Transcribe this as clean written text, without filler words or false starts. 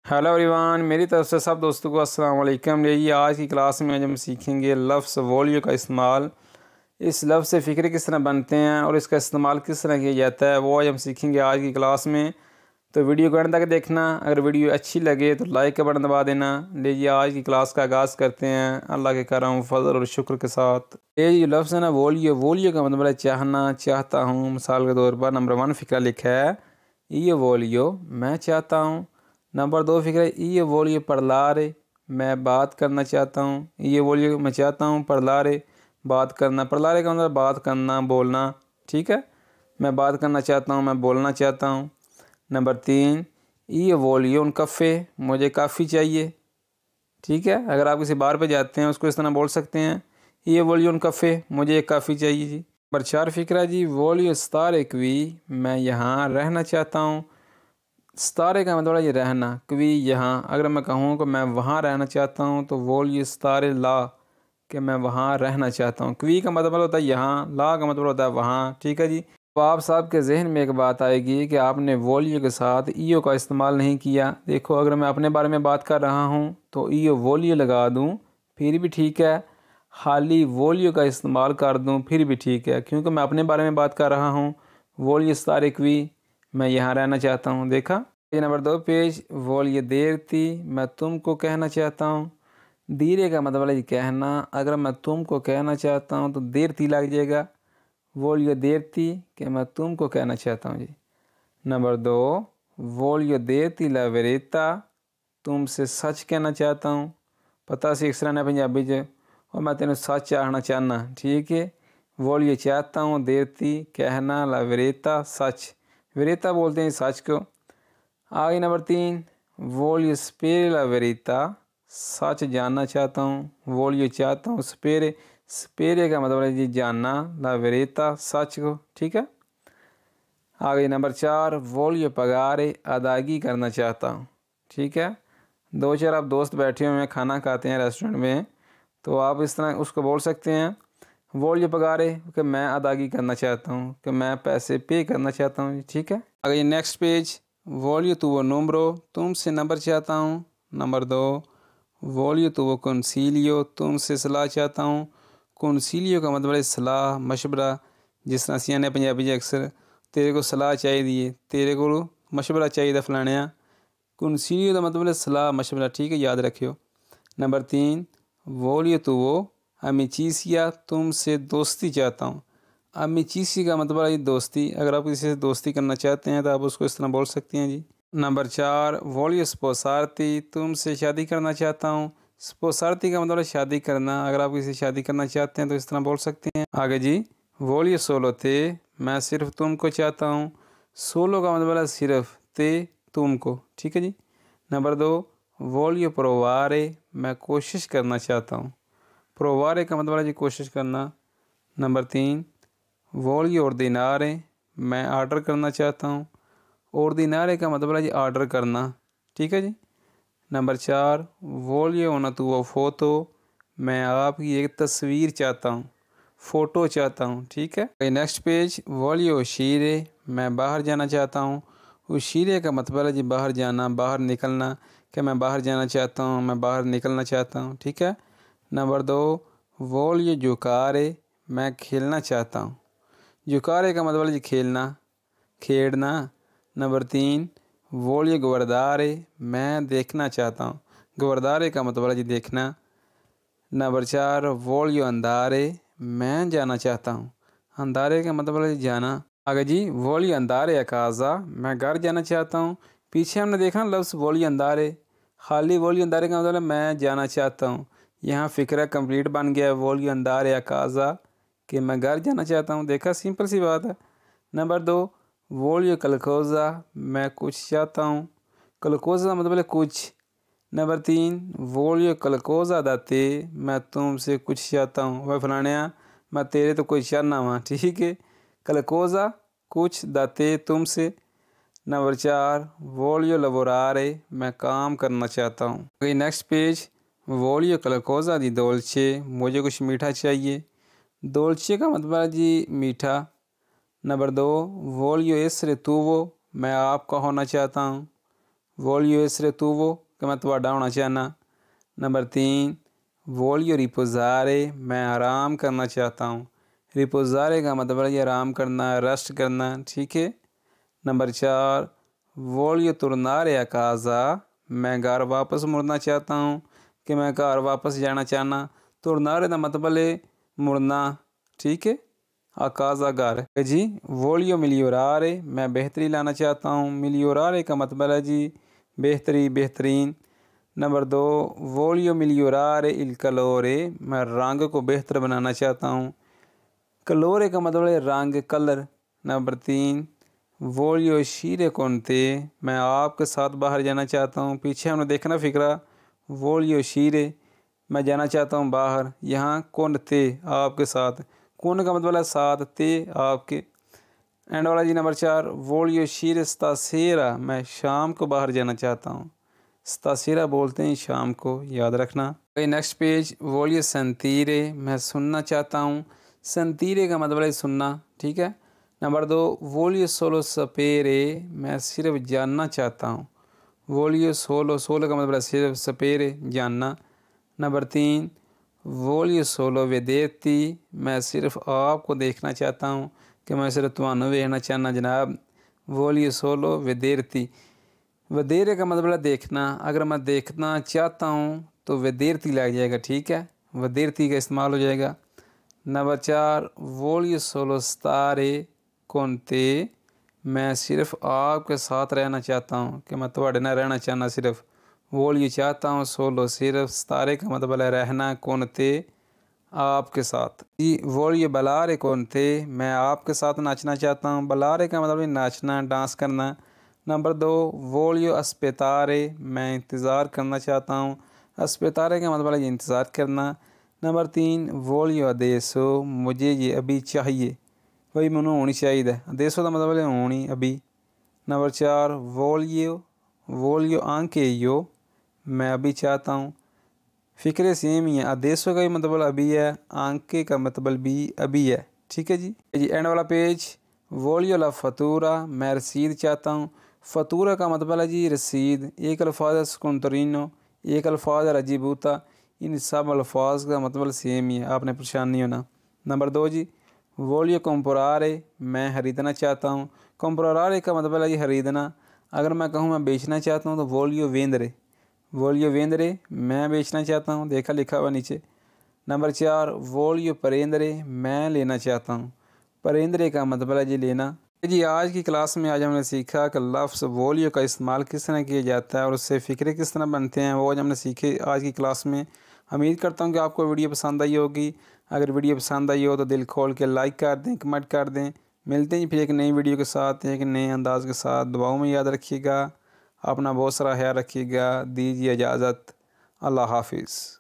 Hello everyone, मेरी तरफ से सब दोस्तों को अस्सलाम वालेकुम। ये आज की क्लास में आज हम सीखेंगे लफ्ज़ वॉल्यू का इस्तेमाल। इस लफ्ज़ से फ़िक्रे किस तरह बनते हैं और इसका इस्तेमाल किस तरह किया जाता है, वो आज हम सीखेंगे आज की क्लास में। तो वीडियो को अंत तक देखना। अगर वीडियो अच्छी लगे तो लाइक का बटन दबा देना। लीजिए आज की क्लास का आगाज़ करते हैं अल्लाह के करम फजल और शुक्र के साथ। ये जो लफ्ज़ है ना वॉल्यू का मतलब है चाहना, चाहता हूँ। मिसाल के तौर पर नंबर 1 फ़िक्रा लिखा है, ये वॉल्यू मैं चाहता हूँ। नंबर 2 फ़िक्रा, ये वॉल्यू parlare, मैं बात करना चाहता हूँ। ये वॉल्यू मैं चाहता हूँ parlare, बात करना। parlare का मतलब बात करना, बोलना। ठीक है, मैं बात करना चाहता हूँ, मैं बोलना चाहता हूँ। नंबर 3, ये वॉल्यू उन कफ़े, मुझे काफ़ी चाहिए। ठीक है, अगर आप किसी बार पे जाते हैं उसको इस तरह बोल सकते हैं, ये वॉल्यू उन कफ़े, मुझे एक काफ़ी चाहिए जी। नंबर 4 फ़िक्रा जी, वॉल्यू स्टार क्वी, मैं यहाँ रहना चाहता हूँ। स्तारे का मतलब ये रहना, क्वी यहाँ। अगर मैं कहूँ कि मैं वहाँ रहना चाहता हूँ तो वोल ये स्तारे ला, कि मैं वहाँ रहना चाहता हूँ। क्वी का मतलब होता है यहाँ, ला का मतलब होता है वहाँ। ठीक है जी। तो आप साहब के जहन में एक बात आएगी कि आपने वॉल्यू के साथ ईओ का इस्तेमाल नहीं किया। देखो, अगर मैं अपने बारे में बात कर रहा हूँ तो ईओ वॉल्यू लगा दूँ फिर भी ठीक है, खाली वॉल्यू का इस्तेमाल कर दूँ फिर भी ठीक है, क्योंकि मैं अपने बारे में बात कर रहा हूँ। वॉल्यू स्तारे क्वी, मैं यहाँ रहना चाहता हूँ। देखा। ये नंबर 2 पेज, वॉल्यू देर थी, मैं तुमको कहना चाहता हूँ। धीरे का मतलब है कहना। अगर मैं तुमको कहना चाहता हूँ तो देर थी लग जाएगा। वॉल्यू देर थी, कि मैं तुमको कहना चाहता हूँ जी। नंबर 2, वॉल्यू देर थी ला वेरेता, तुमसे सच कहना चाहता हूँ। पता सीख सराना पंजाबी च, और मैं तेन सच आखना चाहना। ठीक है, वॉल्यू चाहता हूँ, देर थी, कहना, ला वेरेता, सच। वेरेता बोलते हैं सच को। आगे नंबर 3, वॉल्यू स्पेरे ला वेरिता, सच जानना चाहता हूँ। वॉल्यू चाहता हूँ स्पेरे, स्पेरे का मतलब है जी जानना, ला वेरिता सच को। ठीक है। आगे नंबर 4, वॉल्यू पगारे, अदायगी करना चाहता हूँ। ठीक है, 2-4 आप दोस्त बैठे हुए हैं, खाना खाते हैं रेस्टोरेंट में, तो आप इस तरह उसको बोल सकते हैं, वॉल्यू पगारे, कि मैं अदायगी करना चाहता हूँ, कि मैं पैसे पे करना चाहता हूँ। ठीक है। आगे नेक्स्ट पेज, वॉल्यू तुवो नंबरो, तुमसे नंबर चाहता हूँ। नंबर 2, वॉल्यू तुवो कंसीलियो, तुमसे सलाह चाहता हूँ। कंसीलियो का मतलब है सलाह, मशवरा। जिस तरह सियाने पंजाबी अक्सर तेरे को सलाह चाहिए, तेरे को मशवरा चाहिए फलाने। कंसीलियो का मतलब है सलाह, मशवरा। ठीक है, याद रखियो। नंबर 3, वॉल्यू तुवो अमिचीसिया, तुमसे दोस्ती चाहता हूँ। अमिचीसी का मतलब है दोस्ती। अगर आप किसी से दोस्ती करना चाहते हैं तो आप उसको इस तरह बोल सकते हैं जी। नंबर 4, वॉल्यू स्पोसारती, तुमसे शादी करना चाहता हूँ। स्पोसारती का मतलब है शादी करना। अगर आप किसी से शादी करना चाहते हैं तो इस तरह बोल सकते हैं। आगे जी, वॉल्यू सोलो थे, मैं सिर्फ तुमको चाहता हूँ। सोलो का मतलब है सिर्फ, ते तुमको। ठीक है जी। नंबर 2, वॉल्यू प्रोवारे, मैं कोशिश करना चाहता हूँ। प्रोवारे का मतलब है जी कोशिश करना। नंबर 3, वॉल्यू ऑर्डिनारे, मैं आर्डर करना चाहता हूँ। ऑर्डिनारे का मतलब है जी आर्डर करना। ठीक है जी। नंबर 4, वॉल्यू ओना तुवो फोटो, मैं आपकी एक तस्वीर चाहता हूँ, फ़ोटो चाहता हूँ। ठीक है। नेक्स्ट पेज, वॉल्यू शीरे, मैं बाहर जाना चाहता हूँ। उशीरे का मतलब है जी बाहर जाना, बाहर निकलना, कि मैं बाहर जाना चाहता हूँ, मैं बाहर निकलना चाहता हूँ। ठीक है। नंबर 2, वॉल्यू जुकारे, मैं खेलना चाहता हूँ। जुकारे का मतलब है जी खेलना, खेड़ना। नंबर 3, वॉल्यू गुवरदारे, मैं देखना चाहता हूँ। गुवरदारे का मतलब है जी देखना। नंबर 4, वॉल्यू अंधारे, मैं जाना चाहता हूँ। अंधारे का मतलब है जी जाना। आगे जी, वॉल्यू अंधारे अकाजा, मैं घर जाना चाहता हूँ। पीछे हमने देखा लफ्ज़ वॉल्यू अंधारे, खाली वॉल्यू अंधारे का मतलब है मैं जाना चाहता हूँ। यहाँ फ़िक्रा कंप्लीट बन गया, वॉल्यू अंधारे अकाजा, कि मैं घर जाना चाहता हूँ। देखा, सिंपल सी बात है। नंबर 2, वॉल्यू कलकोज़ा, मैं कुछ चाहता हूँ। कलकोज़ा मतलब है कुछ। नंबर 3, वॉल्यू कलकोज़ा दाते, मैं तुमसे कुछ चाहता हूँ। वह फलानिया, मैं तेरे तो कुछ चाहना वहाँ। ठीक है। कलकोज़ा कुछ, दाते तुमसे। नंबर 4, वॉल्यू लवोरारे, मैं काम करना चाहता हूँ। नेक्स्ट पेज, वॉल्यू कलकोज़ा दी दोल्चे, मुझे कुछ मीठा चाहिए। दोल्चे का मतलब है जी मीठा। नंबर 2, वॉल्यू एसरे तुवो, मैं आपका होना चाहता हूँ। वोलियो एसरे तुवो कि मैं तुहाडा होना चाहना। नंबर 3 वोलियो रिपोज़ारे मैं आराम करना चाहता हूँ। रिपोज़ारे का मतलब है आराम करना, रेस्ट करना, ठीक है। नंबर 4 वोलियो तुरनारे आ काज़ा मैं घर वापस मुड़ना चाहता हूँ कि मैं घर वापस जाना चाहना। तुरनारे का मतलब है मुड़ना, ठीक है। आकाज़ा घर जी। वोलियो मिलियोरारे मैं बेहतरी लाना चाहता हूँ। मिलियोरारे का मतलब है जी बेहतरी, बेहतरीन। नंबर 2 वोलियो मिलियोरारे इल कलोरे मैं रंग को बेहतर बनाना चाहता हूँ। कलोरे का मतलब है रंग, कलर। नंबर 3 वोलियो शीरे कोनते मैं आपके साथ बाहर जाना चाहता हूँ। पीछे हमने देखना फिक्रा वोलियो शीरे मैं जाना चाहता हूँ बाहर। यहाँ कोनते आपके साथ, कौन का मतलब है साथ, ते आपके। एंड वाला जी नंबर 4 वोलियो शीरे स्तासेरा मैं शाम को बाहर जाना चाहता हूँ। स्तासेरा बोलते हैं शाम को, याद रखना। नेक्स्ट पेज वोलियो संतीरे मैं सुनना चाहता हूँ। संतीरे का मतलब है सुनना, ठीक है। नंबर 2 वोलियो सोलो सपेरे मैं सिर्फ जानना चाहता हूँ। वोलियो सोलो, सोलो का मतलब है सिर्फ, सपेरे जानना। नंबर 3 वोलियो सोलो वेदेती मैं सिर्फ आपको देखना चाहता हूँ कि मैं सिर्फ तुहानू वेखना चाहना जनाब। वोलियो सोलो वेदेरती, वदेरे का मतलब है देखना। अगर मैं देखना चाहता हूँ तो वेदेरती लग जाएगा, ठीक है। वेदेरती का इस्तेमाल हो जाएगा। नंबर 4 वोलियो सोलो स्तारे कोनते मैं सिर्फ आपके साथ रहना चाहता हूँ कि मैं थोड़े ना रहना चाहना सिर्फ। वोलियो चाहता हूँ, सोलो सिर्फ, स्तारे का मतलब है रहना, कोनते आपके साथ जी। वोलियो बलारे कोनते मैं आपके साथ नाचना चाहता हूँ। बलारे का मतलब है नाचना, डांस करना। नंबर 2 वोलियो अस्पेतारे मैं इंतज़ार करना चाहता हूँ। अस्पेतारे का मतलब है इंतज़ार करना। नंबर 3 वोलियो अदेसो मुझे ये अभी चाहिए, वही मैंने होनी चाहिए। अदेसो का मतलब है होनी, अभी। नंबर 4 वोलियो, वोलियो आंके यो मैं अभी चाहता हूँ। फ़िक्रे सेम ही है। अदेसो का भी मतलब अभी है, आंके का मतलब भी अभी है, ठीक है जी। एंड वाला पेज वोलियो ला फतूरा मैं रसीद चाहता हूँ। फतूरा का मतलब है जी रसीद। एक अल्फाज है सुकुनतरीनो, एक अल्फाज है रजीबूता। इन सब अल्फाज का मतलब सेम ही है, आपने परेशान नहीं होना। नंबर 2 जी वोलियो कंपरारे मैं ख़रीदना चाहता हूँ। कंपरारे का मतलब है जी ख़रीदना। अगर मैं कहूँ मैं बेचना चाहता हूँ तो वोलियो वेंदरे, वोलियो वेंदरे मैं बेचना चाहता हूँ, देखा लिखा हुआ नीचे। नंबर 4 वोलियो परेंदरे मैं लेना चाहता हूँ। परेंदरे का मतलब है जी लेना जी। आज की क्लास में आज हमने सीखा कि लफ्ज़ वोलियो का इस्तेमाल किस तरह किया जाता है और उससे फ़िक्रे किस तरह बनते हैं, वो आज हमने सीखे आज की क्लास में। उम्मीद करता हूँ कि आपको वीडियो पसंद आई होगी। अगर वीडियो पसंद आई हो तो दिल खोल के लाइक कर दें, कमेंट कर दें। मिलते हैं फिर एक नई वीडियो के साथ, एक नए अंदाज के साथ। दुआओं में याद रखिएगा, अपना बहुत सारा ख्याल रखिएगा। दीजिए इजाज़त, अल्लाह हाफिज़।